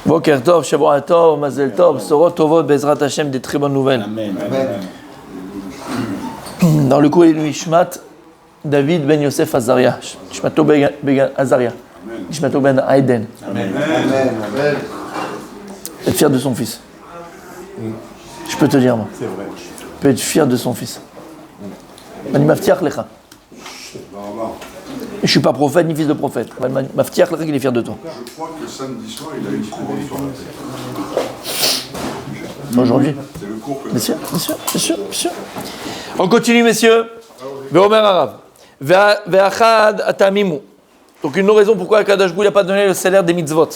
Boker Tov, Shavua Tov, Mazel Tov, Sorot Tovot, Bezrat Hashem, des très bonnes nouvelles. Amen. Dans le cours de Nishmat, David ben Yosef Azaria, Nishmato ben Azaria, Nishmato ben Aiden. Amen. Être fier de son fils. Je peux te dire, moi. C'est vrai. Il peut être fier de son fils. Je ne suis pas prophète ni fils de prophète. Maftiach lecha qu'il est fier de toi. Je crois que samedi soir, il a une couronne sur la tête. Aujourd'hui. C'est le cours que... Bien sûr, bien sûr, bien sûr, bien sûr. On continue, messieurs. Ve'omer Arav. Ve'achad atamimu. Donc une raison pourquoi Akadosh Baruch Hu n'a pas donné le salaire des mitzvot.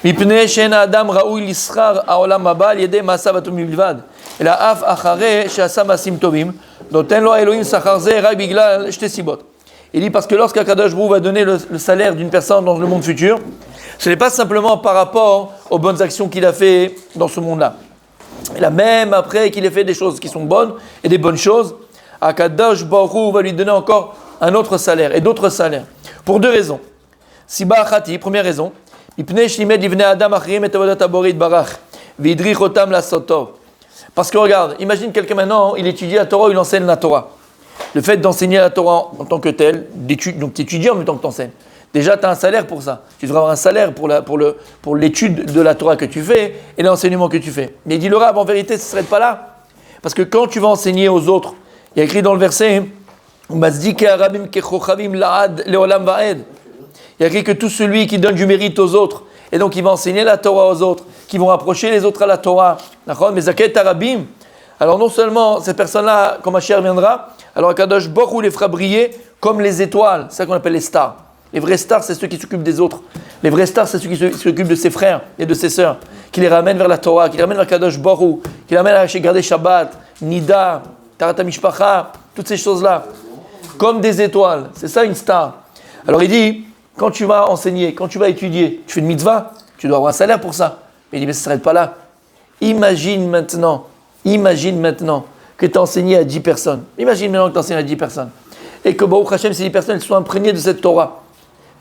Mipnei she'en adam raoui lischar ha'olam haba al yedei ma'asav atomim bilvad. אלא אף אחרי שעשה מעשים טובים, נותן לו האלוהים שכר זה רק בגלל שתי סיבות. Il dit parce que lorsqu'Akadosh Baruch Hu va donner le salaire d'une personne dans le monde futur, ce n'est pas simplement par rapport aux bonnes actions qu'il a fait dans ce monde-là. Et là, même après qu'il ait fait des choses qui sont bonnes et des bonnes choses, Akadosh Baruch Hu va lui donner encore un autre salaire et d'autres salaires. Pour deux raisons. Siba achati, première raison, mipnei shlimed livnei adam achrim et avodat haborei yitbarach v'idrich otam lasot tov. Parce que regarde, imagine quelqu'un maintenant, il étudie la Torah, il enseigne la Torah. Le fait d'enseigner la Torah en tant que tel, donc tu étudies en même temps que tu enseignes. Déjà, tu as un salaire pour ça. Tu devrais avoir un salaire pour l'étude de la Torah que tu fais et l'enseignement que tu fais. Mais il dit le Rav, en vérité, ce ne serait pas là. Parce que quand tu vas enseigner aux autres, il y a écrit dans le verset, il y a écrit que tout celui qui donne du mérite aux autres, et donc il va enseigner la Torah aux autres, qui vont rapprocher les autres à la Torah. Mais Zaket Arabim, alors non seulement cette personne-là, quand Mashiach viendra, alors Akadosh Baruch Hu les fera briller comme les étoiles. C'est ça qu'on appelle les stars. Les vrais stars, c'est ceux qui s'occupent des autres. Les vrais stars, c'est ceux qui s'occupent de ses frères et de ses sœurs, qui les ramènent vers la Torah, qui les ramènent vers Akadosh Baruch Hu, qui les ramènent à garder Shabbat, Nida, Tarat HaMishpacha, toutes ces choses-là. Comme des étoiles. C'est ça une star. Alors il dit, quand tu vas enseigner, quand tu vas étudier, tu fais une mitzvah, tu dois avoir un salaire pour ça. Mais il dit, mais ça ne s'arrête pas là. Imagine maintenant que tu as enseigné à 10 personnes. Imagine maintenant que tu enseignes à 10 personnes. Et que Baruch Hashem, ces 10 personnes, elles sont imprégnées de cette Torah.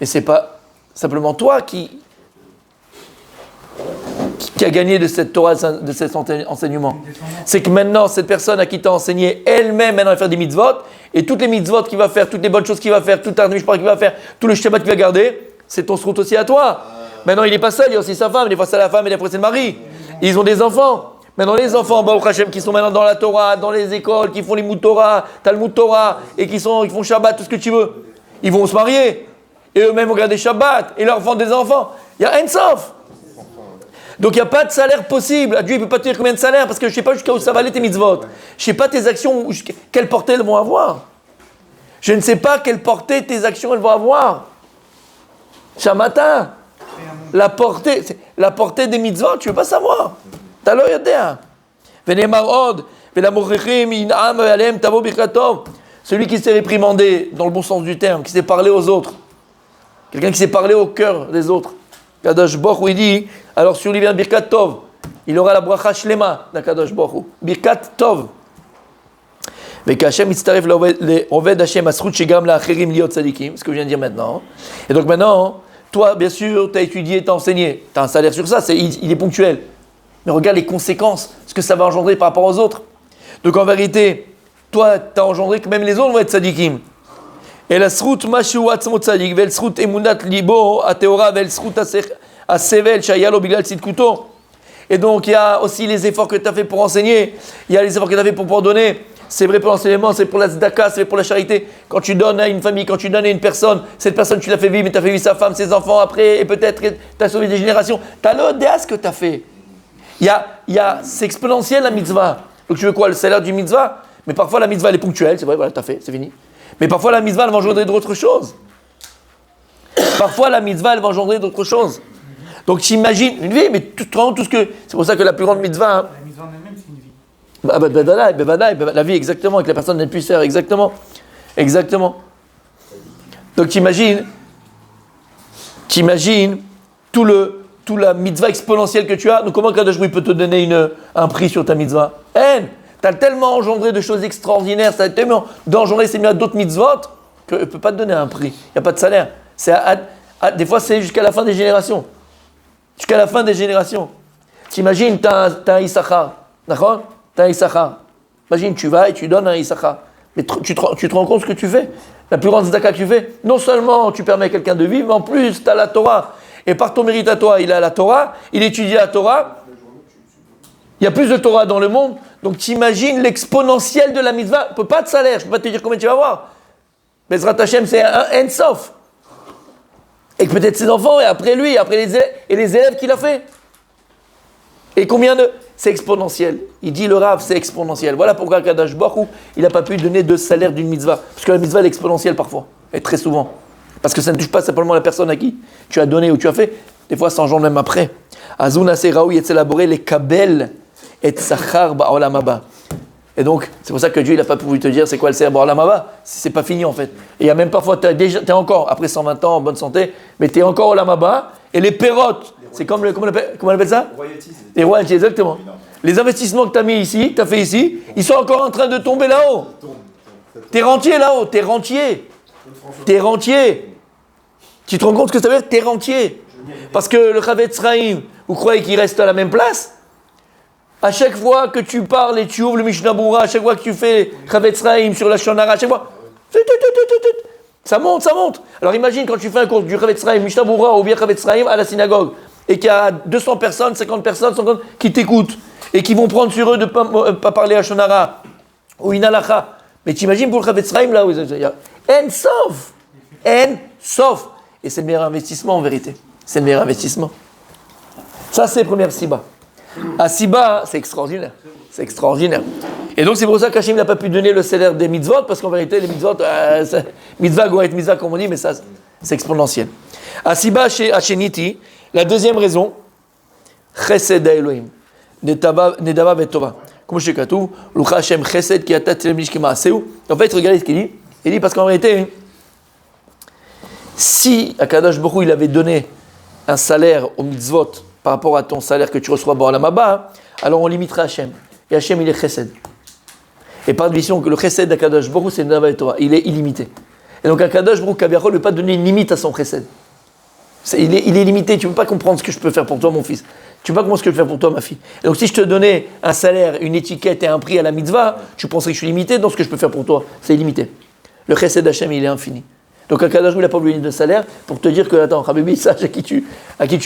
Mais ce n'est pas simplement toi qui a gagné de cette Torah, de cet enseignement. C'est que maintenant, cette personne à qui tu as enseigné, elle-même, maintenant, elle va faire des mitzvot. Et toutes les mitzvot qu'il va faire, toutes les bonnes choses qu'il va faire, tout le qu'il va faire, tout le Shabbat qu'il va garder, c'est ton srout aussi à toi. Maintenant, il n'est pas seul, il y a aussi sa femme. Des fois, c'est la femme et des fois, c'est le mari. Ils ont des enfants. Maintenant, les enfants, Baruch Hashem, qui sont maintenant dans la Torah, dans les écoles, qui font les Mout Torah, Talmud Torah, et qui font Shabbat, tout ce que tu veux, ils vont se marier. Et eux-mêmes vont garder Shabbat. Et leurs enfants des enfants. Il y a Ensof. Donc, il n'y a pas de salaire possible. Dieu ne peut pas te dire combien de salaire, parce que je ne sais pas jusqu'à où ça va aller tes mitzvot. Je ne sais pas tes actions, quelle portée elles vont avoir. Je ne sais pas quelle portée tes actions elles vont avoir. Shamata. La portée des mitzvot, tu ne veux pas savoir. Tu l'as yodea. Celui qui s'est réprimandé, dans le bon sens du terme, qui s'est parlé aux autres, quelqu'un qui s'est parlé au cœur des autres. Kadosh Baruch Hu, il dit, alors sur lui vient Birkat Tov, il aura la bracha shlema d'Akadosh Baruch Hu. Birkat Tov. Vekashem mitzaref le'oved Hashem asrut shegam la'acherim liot tzadikim, ce que je viens de dire maintenant. Et donc maintenant, toi, bien sûr, tu as étudié, tu as enseigné, tu as un salaire sur ça, il est ponctuel. Mais regarde les conséquences, ce que ça va engendrer par rapport aux autres. Donc en vérité, toi, tu as engendré que même les autres vont être tzadikim. Et la srout mashu atzmo tzadik, vel srout emunat libo ateora, vel srout asevel shayalo biglal tzidkuto. Et donc il y a aussi les efforts que tu as fait pour enseigner, il y a les efforts que tu as fait pour pardonner. C'est vrai pour l'enseignement, c'est pour la tzedaka, c'est pour la charité. Quand tu donnes à une famille, quand tu donnes à une personne, cette personne tu l'as fait vivre, mais tu as fait vivre sa femme, ses enfants après, et peut-être tu as sauvé des générations. Tu as l'audace que tu as fait. C'est exponentiel la mitzvah. Donc tu veux quoi, le salaire du mitzvah? Mais parfois la mitzvah elle est ponctuelle, c'est vrai, voilà, tu as fait, c'est fini. Mais parfois la mitzvah elle va engendrer d'autres choses. Parfois la mitzvah elle va engendrer d'autres choses. Donc t'imagines une vie, mais tout ce que. C'est pour ça que la plus grande mitzvah. Hein, la mitzvah en elle-même c'est une vie. La vie, exactement, que la personne ne puisse faire, exactement. Donc t'imagines tout la mitzvah exponentielle que tu as. Donc comment Kadosh Baruch Hu peut te donner un prix sur ta mitzvah? Tu as tellement engendré de choses extraordinaires, ça a tellement d'engendrer ces d'autres mitzvot qu'il ne peut pas te donner un prix. Il n'y a pas de salaire. Des fois, c'est jusqu'à la fin des générations. jusqu'à la fin des générations. T'imagines, t'as un Issachar, d'accord? T'as un Issachar. Imagine, tu vas et tu donnes un Issachar. Mais tu te rends compte ce que tu fais? La plus grande tzedaka que tu fais? Non seulement tu permets à quelqu'un de vivre, mais en plus, tu as la Torah. Et par ton mérite à toi, il a la Torah, il étudie la Torah. Il y a plus de Torah dans le monde, donc t'imagines l'exponentiel de la mitzvah. Tu ne peux pas de salaire, je ne peux pas te dire combien tu vas avoir. Bezrat Hashem, c'est un end-sof. Et que peut-être ses enfants, et après lui, après les élèves qu'il a fait. Et combien de... C'est exponentiel. Il dit le Rav, c'est exponentiel. Voilà pourquoi Kadosh Baruch Hu, il n'a pas pu donner de salaire d'une mitzvah. Parce que la mitzvah, elle est exponentielle parfois. Et très souvent. Parce que ça ne touche pas simplement la personne à qui tu as donné ou tu as fait. Des fois, 100 jours même après. Azuna Seraoui et élaboré les kabel et Tsachar Ba'olam Haba. Et donc, c'est pour ça que Dieu il n'a pas pu te dire c'est quoi le Seraoui Ba'olam Haba. C'est pas fini en fait. Et il y a même parfois, tu es encore, après 120 ans en bonne santé, mais tu es encore au Olam Haba. Et les pérotes, c'est comme comment on appelle ça? Les royalties, exactement. Les investissements que tu as mis ici, que tu as fait ici, ils sont encore en train de tomber là-haut. T'es rentier là-haut, t'es rentier. T'es rentier. Tu te rends compte ce que ça veut dire? T'es rentier. Parce que le Chavetz Chaim, vous croyez qu'il reste à la même place? À chaque fois que tu parles et tu ouvres le Mishnah Berurah, à chaque fois que tu fais Chavetz Chaim sur la Shon Hara, à chaque fois, ça monte, ça monte. Alors imagine quand tu fais un cours du Chavetz Chaim, Mishnah Berurah ou bien Chavetz Chaim à la synagogue, et qu'il y a 200 personnes, 50 personnes, 50 qui t'écoutent, et qui vont prendre sur eux de ne pas parler à Shon Hara, ou Inalacha. Mais t'imagines pour le Chavetz Chaim là, où il y a En-Sof. Et c'est le meilleur investissement en vérité. C'est le meilleur investissement. Ça, c'est la première Siba. À Siba, c'est extraordinaire. C'est extraordinaire. Et donc, c'est pour ça qu'Hachem n'a pas pu donner le salaire des mitzvot, parce qu'en vérité, les mitzvot, mitzvah, goret, mitzvah, comme on dit, mais ça, c'est exponentiel. À Siba, Hacheniti, la deuxième raison, Chesed Elohim, Nedava Vetova. Comme chez Katou, Lucha Hashem Chesed qui atat Tlemish Kemaaseu. En fait, regardez ce qu'il dit. Il dit parce qu'en vérité, si Akadosh Baruch Hu, il avait donné un salaire au mitzvot par rapport à ton salaire que tu reçois à la Maba, alors on limiterait Hachem. Et Hachem, il est Chesed. Et par définition, que le Chesed d'Akadosh Baruch Hu, c'est Nedava Vetova. Il est illimité. Et donc Akadosh Baruch Hu, Kaviachol, ne peut pas donner une limite à son Chesed. Il est illimité. Tu ne peux pas comprendre ce que je peux faire pour toi, mon fils. Tu ne peux pas comprendre ce que je peux faire pour toi, ma fille. Et donc, si je te donnais un salaire, une étiquette et un prix à la mitzvah, tu penserais que je suis limité dans ce que je peux faire pour toi. C'est illimité. Le chesed d'Hachem, il est infini. Donc, Akadosh Baruch Hu, il n'a pas voulu de salaire pour te dire que, attends, Habibi, sache à qui tu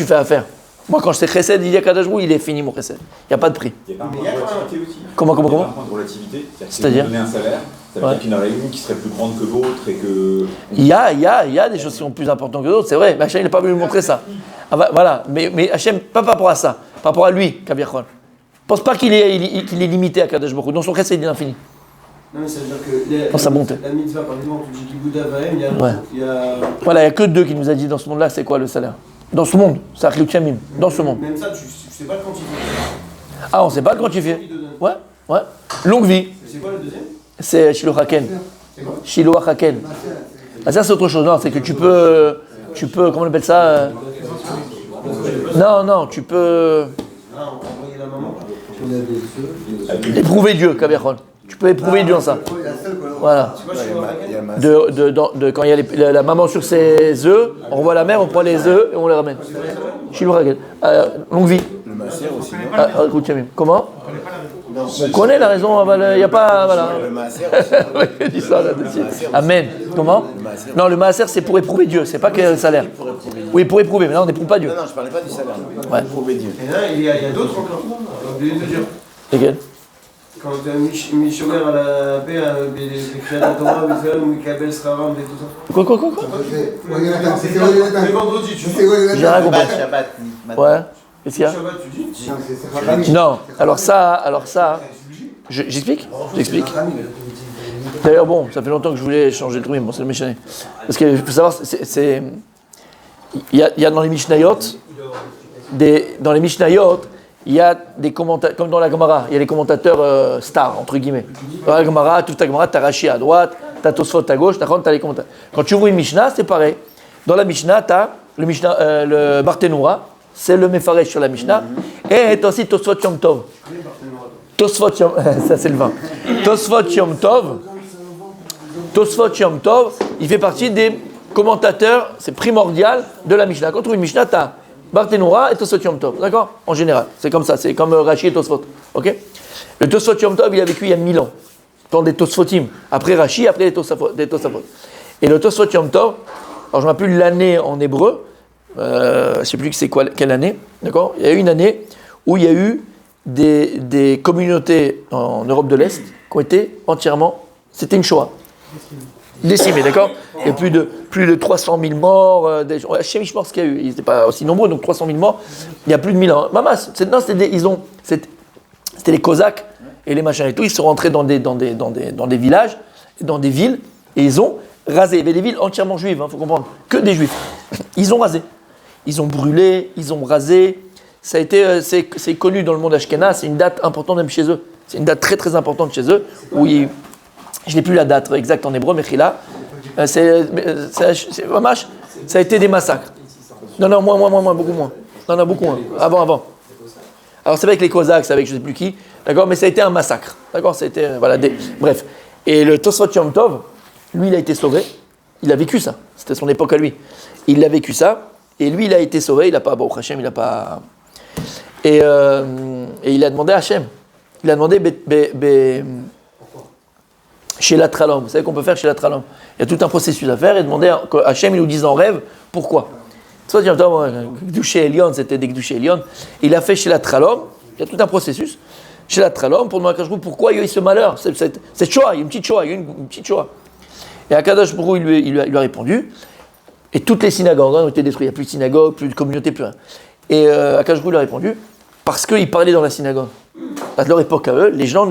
fais affaire. Moi, quand je sais chesed, il dit Akadosh Baruch Hu, il est fini, mon chesed. Il n'y a pas de prix. Il n'y a pas un point de relativité aussi. Comment Il y a un point de relativité. C'est-à-dire donner un salaire, ça veut dire qu'il y en aurait une qui serait plus grande que l'autre et que... Il y a des choses qui sont plus importantes que d'autres, c'est vrai. Mais Hachem, il n'a pas voulu me montrer ça. Ah bah, voilà. Mais Hachem, pas par rapport à ça. Par rapport à lui, Kaviachol. Ne pense pas qu'il est limité à Kadosh Baruch Hu. Dans son chesed, il est infini. Non, mais ça veut dire que Dans sa bonté. La mitzvah, par exemple, tu dis Bouddha Vahem, il y a. Voilà, il n'y a que deux qui nous a dit dans ce monde-là, c'est quoi le salaire? Dans ce monde, c'est Achlut Shamim. Dans ce monde. Même ça, tu sais pas le quantifier. Ah, on ne sait pas le quantifier. Ouais. Longue vie. C'est quoi le deuxième? C'est Shiloh Haken. Shiloh Haken. Ah, ça, c'est autre chose. Non, c'est que tu peux, comment on appelle ça Non, tu peux Envoyer la maman. éprouver Dieu, Kaviachol. Tu peux éprouver Dieu en ça. Voilà. Quand il y a la maman sur ses œufs, on revoit la mère, on prend les œufs et on les ramène. Shiloh Haken. Longue vie. Le masser aussi. Achlut Shamim. Comment? On connaît la raison, il n'y a pas. Voilà. Le masser aussi. Il dit ça là-dessus. Amen. Comment? Non, le maaser, c'est pour éprouver Dieu, c'est pas que le salaire. Oui, pour éprouver, mais là, on n'éprouve pas Dieu. Non, je parlais pas du salaire. Ouais. Éprouver Dieu. Et là, il y a d'autres encore. J'ai oublié de dire. Lesquels? Quand Mishomer à la paix, les créateurs Torah, Mikabel, Sraram et tout ça. Quoi? Mais vendredi, tu dis. J'ai rien compris. Shabbat. Ouais. Qu'est-ce qu'il y a? Shabbat, tu dis. Non. Alors ça. J'explique. D'ailleurs, bon, ça fait longtemps que je voulais changer le truc, mais bon, c'est le Mishnah. Parce que, il faut savoir, il y a dans les Mishnayot, il y a des commentateurs, comme dans la Gemara, il y a les commentateurs stars, entre guillemets. Dans la Gemara, toute ta Gemara, t'as Rashi à droite, t'as Tosfot à gauche, t'as les commentateurs. Quand tu ouvres une Mishnah, c'est pareil. Dans la Mishnah, t'as le Barthénoura, c'est le Mefaresh sur la Mishnah, et t'as aussi Tosfot Yom Tov. Tosfot Yom, ça c'est le vin. Tosfot Yom Tov, il fait partie des commentateurs, c'est primordial de la Mishnah. Quand tu trouves une Mishnah, tu as Barthénoura et Tosfot Yom Tov, d'accord? En général, c'est comme ça, c'est comme Rashi et Tosfot, ok? Le Tosfot Yom Tov, il a vécu il y a 1000 ans, dans des Tosfotim, après Rashi, après des Tosafot. Et le Tosfot Yom Tov, alors je ne me rappelle plus l'année en hébreu, je ne sais plus c'est quoi, quelle année, d'accord? Il y a eu une année où il y a eu des communautés en Europe de l'Est qui ont été entièrement, c'était une Shoah. Décimés, d'accord? Il y a plus de 300 000 morts. Chez Mishmor, ce qu'il y a eu, ils n'étaient pas aussi nombreux, donc 300 000 morts. Il y a plus de 1000 ans. Mamas, c'était les Cosaques et les machins et tout. Ils sont rentrés dans des villages, dans des villes, et ils ont rasé. Il y avait des villes entièrement juives, faut comprendre, que des juifs. Ils ont rasé. Ils ont brûlé, ils ont rasé. Ça a été, c'est connu dans le monde ashkénaze, c'est une date importante même chez eux. C'est une date très très importante chez eux, où je n'ai plus la date exacte en hébreu, mais Mechila, ça a été des massacres. Non, moins, beaucoup moins. Non, beaucoup moins. Avant. Alors c'est avec les Cosaques, c'est avec je ne sais plus qui, d'accord, mais ça a été un massacre, d'accord, ça a été, bref. Et le Tosfot Yom Tov, lui, il a été sauvé, il a vécu ça, c'était son époque à lui. Il a vécu ça, et lui, il a été sauvé, il n'a pas, Hachem, il n'a pas... Et il a demandé à Hachem, il a demandé chez la Tralom, vous savez qu'on peut faire chez la Tralom. Il y a tout un processus à faire et demander à Hachem, il nous dise en rêve pourquoi. Soit Gdouché Elion, c'était des Gdouché Elion. Il a fait chez la Tralom, il y a tout un processus chez la Tralom pour demander à Akadosh Baruch Hu pourquoi il y a eu ce malheur, cette Shoah, il y a une petite Shoah, Et Akadosh Baruch Hu il lui a répondu, et toutes les synagogues ont été détruites, il n'y a plus de synagogue, plus de communauté, plus rien. Et Akadosh Baruch Hu lui a répondu, parce qu'il parlait dans la synagogue. À leur époque à eux, les gens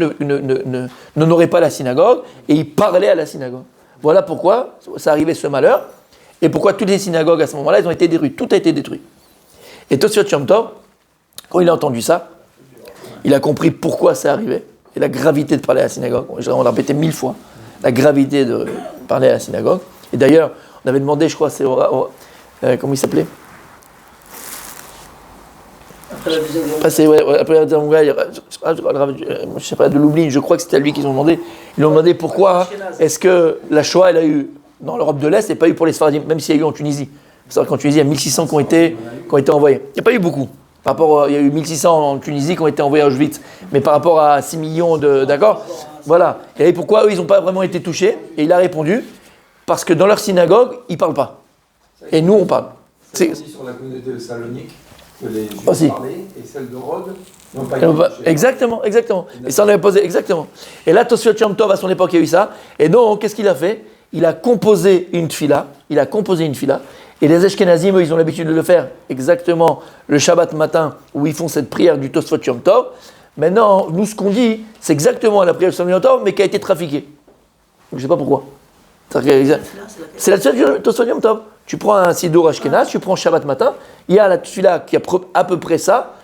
n'honoraient pas la synagogue et ils parlaient à la synagogue. Voilà pourquoi ça arrivait ce malheur et pourquoi toutes les synagogues à ce moment-là, elles ont été détruites. Tout a été détruit. Et Tosfot Yom Tov, quand il a entendu ça, il a compris pourquoi ça arrivait et la gravité de parler à la synagogue. On l'a répété 1000 fois, la gravité de parler à la synagogue. Et d'ailleurs, on avait demandé, je crois, comment il s'appelait ? Après la deuxième guerre. Après la deuxième guerre, je sais pas, de Lublin, je crois que c'était à lui qu'ils ont demandé. Ils lui ont demandé pourquoi est-ce que la Shoah, elle a eu dans l'Europe de l'Est et pas eu pour les Sfaradim, même s'il y a eu en Tunisie. C'est-à-dire qu'en Tunisie, il y a 1600 qui ont été envoyés. Il n'y a pas eu beaucoup. Par rapport, il y a eu 1600 en Tunisie qui ont été envoyés à Auschwitz. Mais par rapport à 6 millions d'accord ? Voilà. Et pourquoi eux, ils n'ont pas vraiment été touchés ? Et il a répondu, parce que dans leur synagogue, ils ne parlent pas. Et nous, on parle. C'est sur la communauté de Salonique que les Juifs aussi parlaient, et celle de Rhodes n'ont pas été touchées. Exactement. Et ça, on avait posé, exactement. Et là, Tosfot Yom Tov, à son époque, il y a eu ça. Et donc, qu'est-ce qu'il a fait ? Il a composé une tfila. Et les Ashkenazim, eux, ils ont l'habitude de le faire exactement le Shabbat matin, où ils font cette prière du Tosfot Yom Tov. Maintenant, nous, ce qu'on dit, c'est exactement la prière du Tosfot Yom Tov, mais qui a été trafiquée. Je ne sais pas pourquoi. C'est la tfila du Tosfot Yom Tov. Tu prends un Sidour Ashkenaz, tu prends Shabbat matin, il y a la tfila qui a à peu près ça,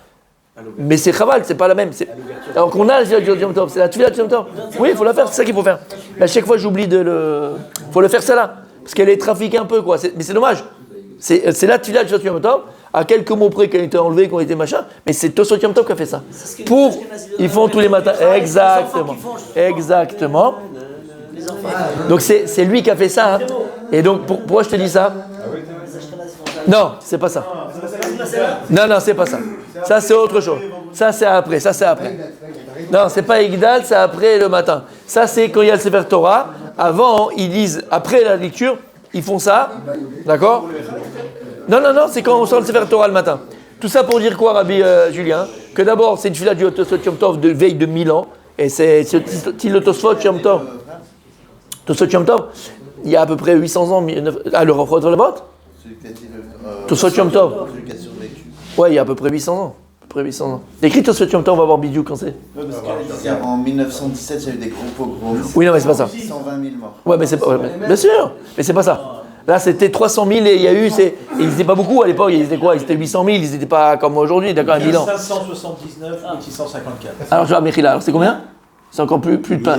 mais c'est Chaval, c'est pas la même. Alors qu'on a la tfila du Yom Tov, c'est la tfila du Yom Tov. Oui, il faut la faire, c'est ça qu'il faut faire. Mais à chaque fois, j'oublie de faut le faire celle-là, parce qu'elle est trafiquée un peu, quoi. Mais c'est dommage. C'est la tfila du Yom Tov, à quelques mots près qu'elle a été enlevée, qu'on a été machin, mais c'est Tosfot Yom Tov qui a fait ça. Ils font tous les matins. Exactement. Donc c'est lui qui a fait ça. Hein. Et donc pourquoi je te dis ça ? Non, c'est pas ça. Non, c'est pas ça. Ça c'est autre chose. Ça c'est après. Non, c'est pas Igdal, c'est après le matin. Ça c'est quand il y a le Sefer Torah. Avant, ils disent, après la lecture, ils font ça. D'accord ? Non, c'est quand on sort le Sefer Torah le matin. Tout ça pour dire quoi, Rabbi Julien ? Que d'abord, c'est une fila du Tosfot Yom Tov de veille de 1000 ans. Et c'est le Tosfot Yom Tov. Tosfot Yom Tov, il y a à peu près 800 ans. Ah, le Rochot de la botte ? Tosfot Yom Tov. Ouais, il y a à peu près 800 ans. Écrit Tosfot Yom Tov, on va voir Bidiou quand c'est. En 1917, il y a eu des gros pogroms. Oui, non, mais c'est pas ça. 120 000 morts. Ouais, mais c'est pas. Bien sûr, mais c'est pas ça. Là, c'était 300 000 et il y a eu. Ils n'étaient pas beaucoup à l'époque. Ils étaient quoi ? Ils étaient 800 000. Ils n'étaient pas comme aujourd'hui, d'accord, à 1000 ans. 579 et 654. Alors, je vois, Mechila, alors c'est combien ? C'est encore plus tard.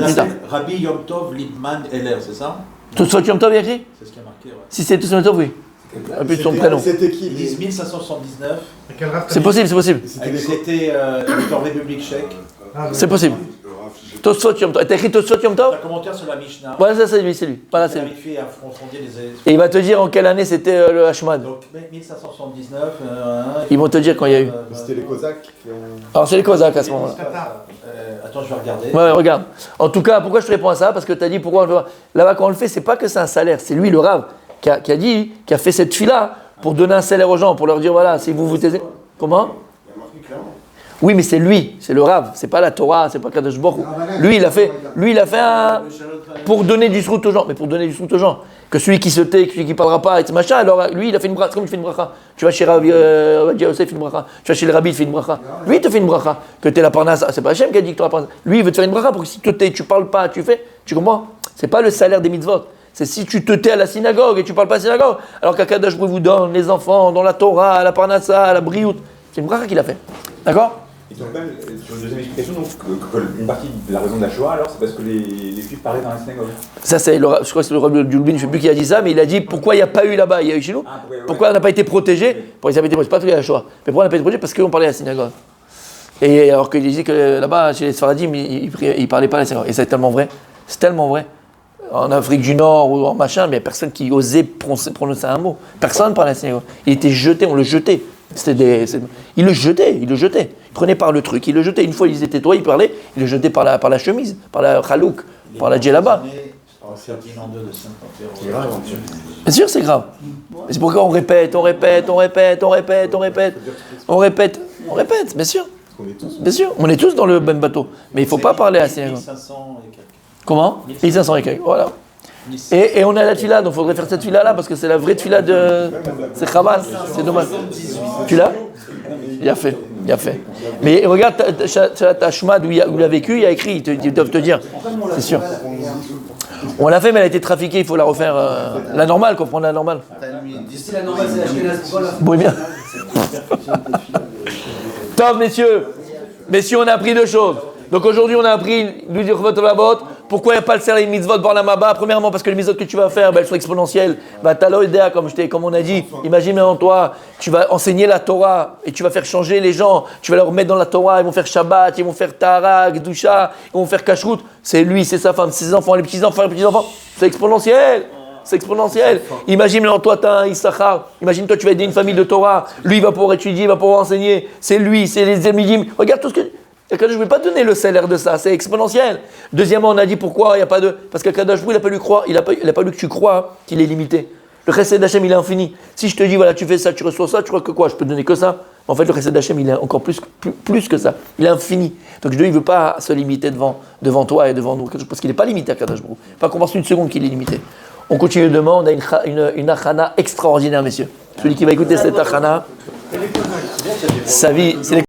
Rabbi Yom Tov Liebman Heller, c'est ça ? Tosfot Yom Tov, il y a écrit ? C'est ce qui a marqué, ouais. Si c'est Tosfot Yom Tov, oui. Un peu de son prénom. C'était qui Ils disent 1579. C'est possible. C'était le temps République tchèque. C'est possible. Tosfot Yom Tov. T'as écrit Tosfot Yom Tov? Un commentaire sur la Mishnah. Voilà, ça c'est lui. Pas là, c'est lui. Vérifier et approfondir les Et il va te dire en quelle année c'était le Hashmad. Donc 1579. Ils vont te dire quand il y a eu. C'était les Cosaques qui ont. Alors c'est les Cosaques à ce moment-là. Attends, je vais regarder. Ouais, regarde. En tout cas, pourquoi je te réponds à ça? Parce que tu as dit pourquoi on le fait. Là-bas, quand on le fait, c'est pas que c'est un salaire. C'est lui, le Rav, qui a fait cette fille-là pour donner un salaire aux gens, pour leur dire voilà, si vous vous taisez. Comment? Il y a marqué clairement. Oui, mais c'est lui, c'est le Rav, c'est pas la Torah, c'est pas Kadosh Baruch Hu. Lui, il a fait un pour donner du srout aux gens, mais pour donner du srout aux gens. Que celui qui se tait, celui qui parlera pas, et machin, alors lui, il a fait une bracha, comme il fait une bracha. Tu vas chez Rabbi Yosef, il fait une bracha. Tu vas chez le Rabbi, il fait une bracha. Lui, il te fait une bracha. Que t'es la parnassa, c'est pas Hachem qui a dit que tu la parnassa. Lui, il veut te faire une bracha pour que si tu te tais, tu parles pas, tu fais, tu comprends? C'est pas le salaire des mitzvot. C'est si tu te tais à la synagogue et tu parles pas à la synagogue, alors qu'Akadosh Baruch Hu vous donne les enfants, dans la Torah, la parnassa, la briout. C'est une bracha qu'il a fait. D'accord? Et donc, même, sur une deuxième explication, donc, une partie de la raison de la Shoah, alors, c'est parce que les Juifs parlaient dans la synagogue. Ça, c'est je crois que c'est le Rabbi Dulbin, je ne sais plus qui a dit ça, mais il a dit pourquoi il n'y a pas eu là-bas, il y a eu chez nous. Pourquoi on n'a pas été protégé? Pourquoi ils n'avaient été protégés? C'est pas tout la Shoah. Mais pourquoi on n'a pas été protégé? Parce qu'on parlait à la synagogue. Et alors qu'il disait que là-bas, chez les Sfaradim, ils ne parlaient pas à la synagogue. Et c'est tellement vrai. C'est tellement vrai. En Afrique du Nord ou en machin, mais il n'y a personne qui osait prononcer un mot. Personne ne parlait à la synagogue. Il était jeté, on le jetait. Il le jetait. Il prenait par le truc, il le jetait. Une fois, il disait tais-toi, il parlait, il le jetait par la chemise, par la chalouk, par la djellaba. Bien sûr, c'est grave. C'est pourquoi on répète, bien sûr. Bien sûr, on est tous dans le même bateau. Mais il ne faut pas parler à la synagogue. 1500 et quelques. Comment? 1500 et quelques, voilà. Et on a la tefila, donc il faudrait faire cette tefila là parce que c'est la vraie tefila de. C'est Chabad, c'est dommage. Tu l'as? Il a fait. Mais regarde, ta Shmad où il a vécu, il y a écrit, ils doivent te dire. C'est sûr. On l'a fait, mais elle a été trafiquée, il faut la refaire. La normale, comprendre la normale. Si la normale c'est Ashkenaz, pourquoi la Bon, bien. Top, messieurs, on a appris deux choses. Donc aujourd'hui, on a appris, lui dire pourquoi il n'y a pas le salaire mitzvot Barnamaba. Premièrement, parce que les mitzvot que tu vas faire, elles sont exponentielles. Taloïdea, comme on a dit. Imagine maintenant toi, tu vas enseigner la Torah et tu vas faire changer les gens. Tu vas leur mettre dans la Torah, ils vont faire Shabbat, ils vont faire Tahara, Gdusha, ils vont faire Kashrut. C'est lui, c'est sa femme, ses enfants, les petits-enfants, C'est exponentiel. Imagine maintenant toi, tu as un Issachar. Imagine toi, tu vas aider une famille de Torah. Lui, il va pouvoir étudier, il va pouvoir enseigner. C'est lui, c'est les Emidim. Regarde tout ce que. Je ne vais pas donner le salaire de ça, c'est exponentiel. Deuxièmement, on a dit pourquoi il n'y a pas de. Parce qu'Akadosh Baruch Hu, il n'a pas lu croire, il a pas lu que tu crois qu'il est limité. Le chesed d'Hachem, il est infini. Si je te dis, voilà, tu fais ça, tu reçois ça, tu crois que quoi? Je peux te donner que ça? En fait, le chesed d'Hachem, il est encore plus que ça. Il est infini. Donc Dieu, il ne veut pas se limiter devant toi et devant nous. Parce qu'il n'est pas limité, Akadosh Baruch Hu. Pas qu'on pense une seconde qu'il est limité. On continue demain, on a une achana extraordinaire, messieurs. Celui qui va écouter cette achana, sa vie, c'est